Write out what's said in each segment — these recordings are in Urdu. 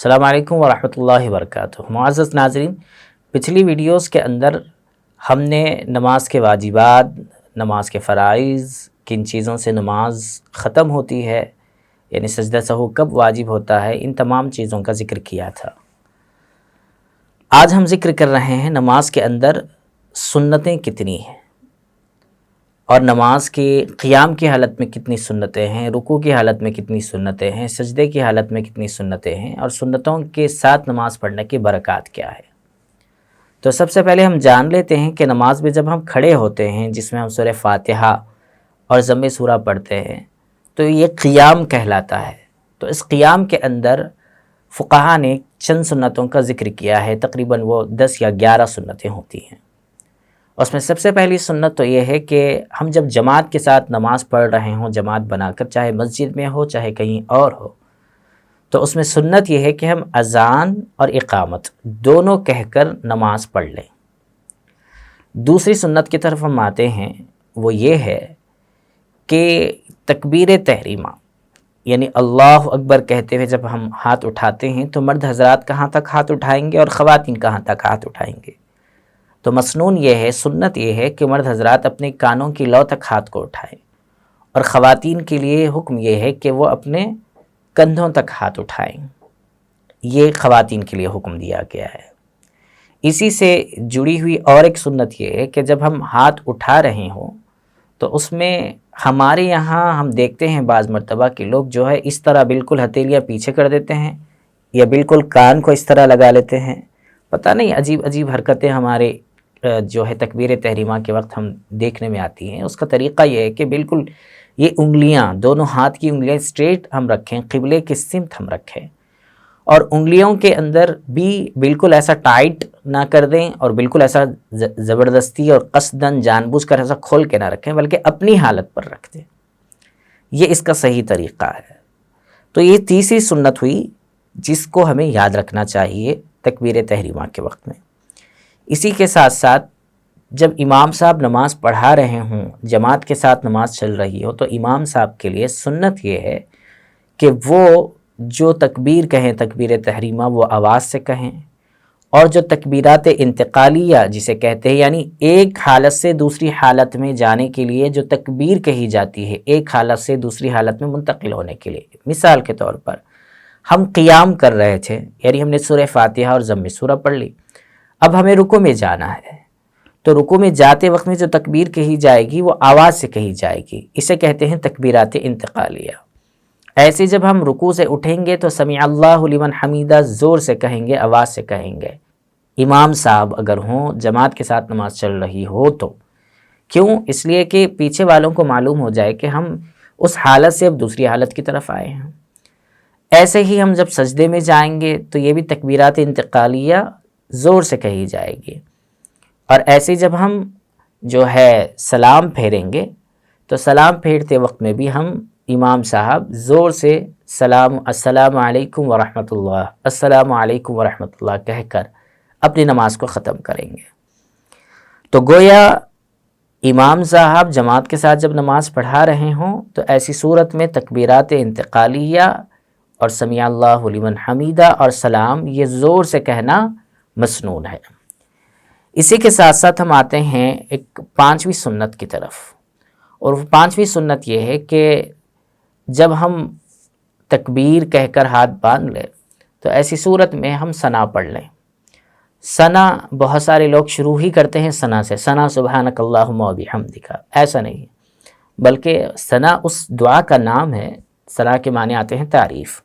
السلام علیکم ورحمۃ اللہ وبرکاتہ۔ معزز ناظرین، پچھلی ویڈیوز کے اندر ہم نے نماز کے واجبات، نماز کے فرائض، کن چیزوں سے نماز ختم ہوتی ہے، یعنی سجدہ سہو کب واجب ہوتا ہے، ان تمام چیزوں کا ذکر کیا تھا۔ آج ہم ذکر کر رہے ہیں نماز کے اندر سنتیں کتنی ہیں، اور نماز کے قیام کی حالت میں کتنی سنتیں ہیں، رکوع کی حالت میں کتنی سنتیں ہیں، سجدے کی حالت میں کتنی سنتیں ہیں، اور سنتوں کے ساتھ نماز پڑھنے کی برکات کیا ہے۔ تو سب سے پہلے ہم جان لیتے ہیں کہ نماز میں جب ہم کھڑے ہوتے ہیں، جس میں ہم سورہ فاتحہ اور ضم سورہ پڑھتے ہیں، تو یہ قیام کہلاتا ہے۔ تو اس قیام کے اندر فقہا نے چند سنتوں کا ذکر کیا ہے، تقریباً وہ 10 یا 11 سنتیں ہوتی ہیں۔ اس میں سب سے پہلی سنت تو یہ ہے کہ ہم جب جماعت کے ساتھ نماز پڑھ رہے ہوں، جماعت بنا کر، چاہے مسجد میں ہو چاہے کہیں اور ہو، تو اس میں سنت یہ ہے کہ ہم اذان اور اقامت دونوں کہہ کر نماز پڑھ لیں۔ دوسری سنت کی طرف ہم آتے ہیں، وہ یہ ہے کہ تکبیر تحریمہ، یعنی اللہ اکبر کہتے ہوئے جب ہم ہاتھ اٹھاتے ہیں تو مرد حضرات کہاں تک ہاتھ اٹھائیں گے اور خواتین کہاں تک ہاتھ اٹھائیں گے۔ تو مسنون یہ ہے، سنت یہ ہے کہ مرد حضرات اپنے کانوں کی لو تک ہاتھ کو اٹھائیں، اور خواتین کے لیے حکم یہ ہے کہ وہ اپنے کندھوں تک ہاتھ اٹھائیں۔ یہ خواتین کے لیے حکم دیا گیا ہے۔ اسی سے جڑی ہوئی اور ایک سنت یہ ہے کہ جب ہم ہاتھ اٹھا رہے ہوں تو اس میں ہمارے یہاں ہم دیکھتے ہیں بعض مرتبہ کہ لوگ جو ہے اس طرح بالکل ہتھیلیاں پیچھے کر دیتے ہیں، یا بالکل کان کو اس طرح لگا لیتے ہیں، پتہ نہیں عجیب عجیب حرکتیں ہمارے جو ہے تکبیر تحریمہ کے وقت ہم دیکھنے میں آتی ہیں۔ اس کا طریقہ یہ ہے کہ بالکل یہ انگلیاں، دونوں ہاتھ کی انگلیاں اسٹریٹ ہم رکھیں، قبلے کی سمت ہم رکھیں، اور انگلیوں کے اندر بھی بالکل ایسا ٹائٹ نہ کر دیں اور بالکل ایسا زبردستی اور قصداً جان بوجھ کر ایسا کھول کے نہ رکھیں، بلکہ اپنی حالت پر رکھ دیں۔ یہ اس کا صحیح طریقہ ہے۔ تو یہ تیسری سنت ہوئی جس کو ہمیں یاد رکھنا چاہیے تکبیر تحریمہ کے وقت میں۔ اسی کے ساتھ ساتھ جب امام صاحب نماز پڑھا رہے ہوں، جماعت کے ساتھ نماز چل رہی ہو، تو امام صاحب کے لیے سنت یہ ہے کہ وہ جو تکبیر کہیں تکبیر تحریمہ وہ آواز سے کہیں، اور جو تکبیرات انتقالیہ جسے کہتے ہیں، یعنی ایک حالت سے دوسری حالت میں جانے کے لیے جو تکبیر کہی جاتی ہے، ایک حالت سے دوسری حالت میں منتقل ہونے کے لیے۔ مثال کے طور پر ہم قیام کر رہے تھے، یعنی ہم نے سورہ فاتحہ اور ضم سورہ پڑھ لی، اب ہمیں رکوع میں جانا ہے، تو رکوع میں جاتے وقت میں جو تکبیر کہی جائے گی وہ آواز سے کہی جائے گی، اسے کہتے ہیں تکبیرات انتقالیہ۔ ایسے جب ہم رکوع سے اٹھیں گے تو سمیع اللہ لمن حمیدہ زور سے کہیں گے، آواز سے کہیں گے۔ امام صاحب اگر ہوں، جماعت کے ساتھ نماز چل رہی ہو تو کیوں؟ اس لیے کہ پیچھے والوں کو معلوم ہو جائے کہ ہم اس حالت سے اب دوسری حالت کی طرف آئے ہیں۔ ایسے ہی ہم جب سجدے میں جائیں گے تو یہ بھی تکبیرات انتقالیہ زور سے کہی جائے گی، اور ایسے جب ہم جو ہے سلام پھیریں گے تو سلام پھیرتے وقت میں بھی ہم امام صاحب زور سے السلام علیکم ورحمۃ اللہ، السلام علیکم ورحمۃ اللہ کہہ کر اپنی نماز کو ختم کریں گے۔ تو گویا امام صاحب جماعت کے ساتھ جب نماز پڑھا رہے ہوں تو ایسی صورت میں تکبیرات انتقالیہ اور سمیع اللہ لمن حمیدہ اور سلام یہ زور سے کہنا مسنون ہے۔ اسی کے ساتھ ساتھ ہم آتے ہیں ایک 5ویں سنت کی طرف، اور وہ 5ویں سنت یہ ہے کہ جب ہم تکبیر کہہ کر ہاتھ باندھ لیں تو ایسی صورت میں ہم ثنا پڑھ لیں۔ ثنا بہت سارے لوگ شروع ہی کرتے ہیں ثنا سے، ثنا سبحانک اللہم و بحمدک، ایسا نہیں، بلکہ ثنا اس دعا کا نام ہے۔ ثنا کے معنی آتے ہیں تعریف۔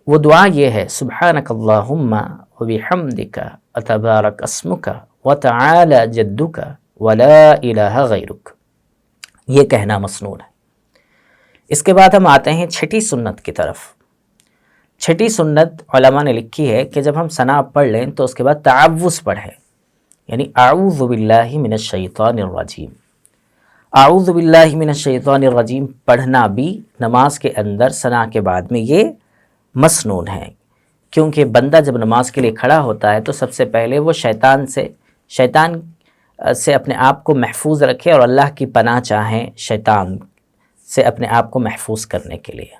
وہ دعا یہ ہے، سبحانک اللہم و بحمدک وتبارک اسمک وتعالی جدک ولا الہ غیرک، یہ کہنا مسنون ہے۔ اس کے بعد ہم آتے ہیں چھٹی سنت کی طرف۔ چھٹی سنت علماء نے لکھی ہے کہ جب ہم ثنا پڑھ لیں تو اس کے بعد تعوذ پڑھیں، یعنی اعوذ باللہ من الشیطان الرجیم۔ اعوذ باللہ من الشیطان الرجیم پڑھنا بھی نماز کے اندر ثنا کے بعد میں یہ مسنون ہے، کیونکہ بندہ جب نماز کے لیے کھڑا ہوتا ہے تو سب سے پہلے وہ شیطان سے اپنے آپ کو محفوظ رکھے اور اللہ کی پناہ چاہیں شیطان سے اپنے آپ کو محفوظ کرنے کے لیے۔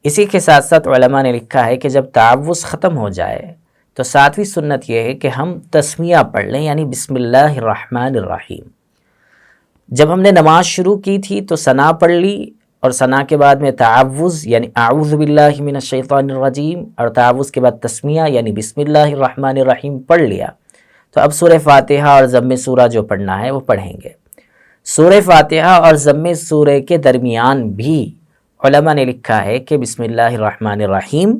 اسی کے ساتھ ساتھ علماء نے لکھا ہے کہ جب تعوذ ختم ہو جائے تو ساتویں سنت یہ ہے کہ ہم تسمیہ پڑھ لیں، یعنی بسم اللہ الرحمن الرحیم۔ جب ہم نے نماز شروع کی تھی تو ثنا پڑھ لی، اور ثنا کے بعد میں تعوذ یعنی اعوذ باللہ من الشیطان الرجیم، اور تعوذ کے بعد تسمیہ یعنی بسم اللہ الرحمن الرحیم پڑھ لیا۔ تو اب سورہ فاتحہ اور ضم سورہ جو پڑھنا ہے وہ پڑھیں گے۔ سورہ فاتحہ اور ضم سورہ کے درمیان بھی علماء نے لکھا ہے کہ بسم اللہ الرحمن الرحیم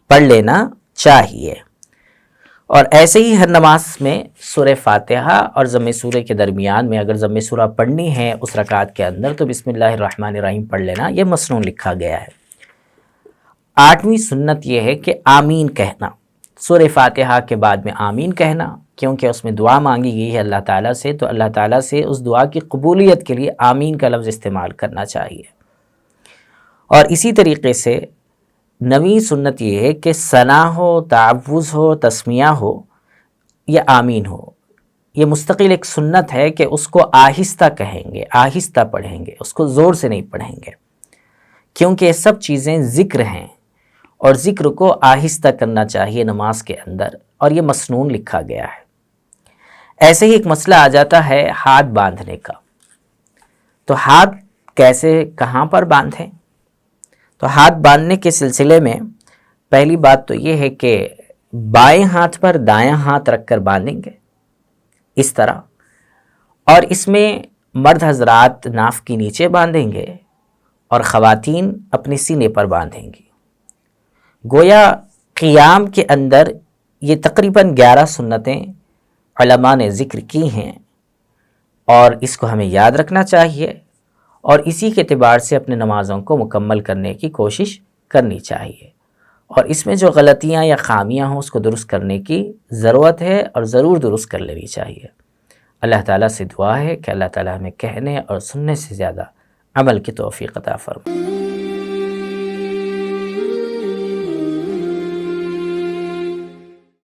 پڑھ لینا چاہیے، اور ایسے ہی ہر نماز میں سورہ فاتحہ اور ضم سورہ کے درمیان میں اگر ضم سورہ پڑھنی ہے اس رکعت کے اندر تو بسم اللہ الرحمن الرحیم پڑھ لینا، یہ مسنون لکھا گیا ہے۔ 8ویں سنت یہ ہے کہ آمین کہنا، سورہ فاتحہ کے بعد میں آمین کہنا، کیونکہ اس میں دعا مانگی گئی ہے اللہ تعالیٰ سے، تو اللہ تعالیٰ سے اس دعا کی قبولیت کے لیے آمین کا لفظ استعمال کرنا چاہیے۔ اور اسی طریقے سے 9ویں سنت یہ ہے کہ ثنا ہو، تعوذ ہو، تسمیہ ہو یا آمین ہو، یہ مستقل ایک سنت ہے کہ اس کو آہستہ کہیں گے، آہستہ پڑھیں گے، اس کو زور سے نہیں پڑھیں گے، کیونکہ یہ سب چیزیں ذکر ہیں اور ذکر کو آہستہ کرنا چاہیے نماز کے اندر، اور یہ مسنون لکھا گیا ہے۔ ایسے ہی ایک مسئلہ آ جاتا ہے ہاتھ باندھنے کا، تو ہاتھ کیسے، کہاں پر باندھیں؟ تو ہاتھ باندھنے کے سلسلے میں پہلی بات تو یہ ہے کہ بائیں ہاتھ پر دایاں ہاتھ رکھ کر باندھیں گے اس طرح، اور اس میں مرد حضرات ناف کے نیچے باندھیں گے اور خواتین اپنے سینے پر باندھیں گی۔ گویا قیام کے اندر یہ تقریباً 11 سنتیں علماء نے ذکر کی ہیں، اور اس کو ہمیں یاد رکھنا چاہیے اور اسی کے اعتبار سے اپنے نمازوں کو مکمل کرنے کی کوشش کرنی چاہیے، اور اس میں جو غلطیاں یا خامیاں ہوں اس کو درست کرنے کی ضرورت ہے اور ضرور درست کر لینی چاہیے۔ اللہ تعالیٰ سے دعا ہے کہ اللہ تعالیٰ ہمیں کہنے اور سننے سے زیادہ عمل کی توفیق عطا فرمائے۔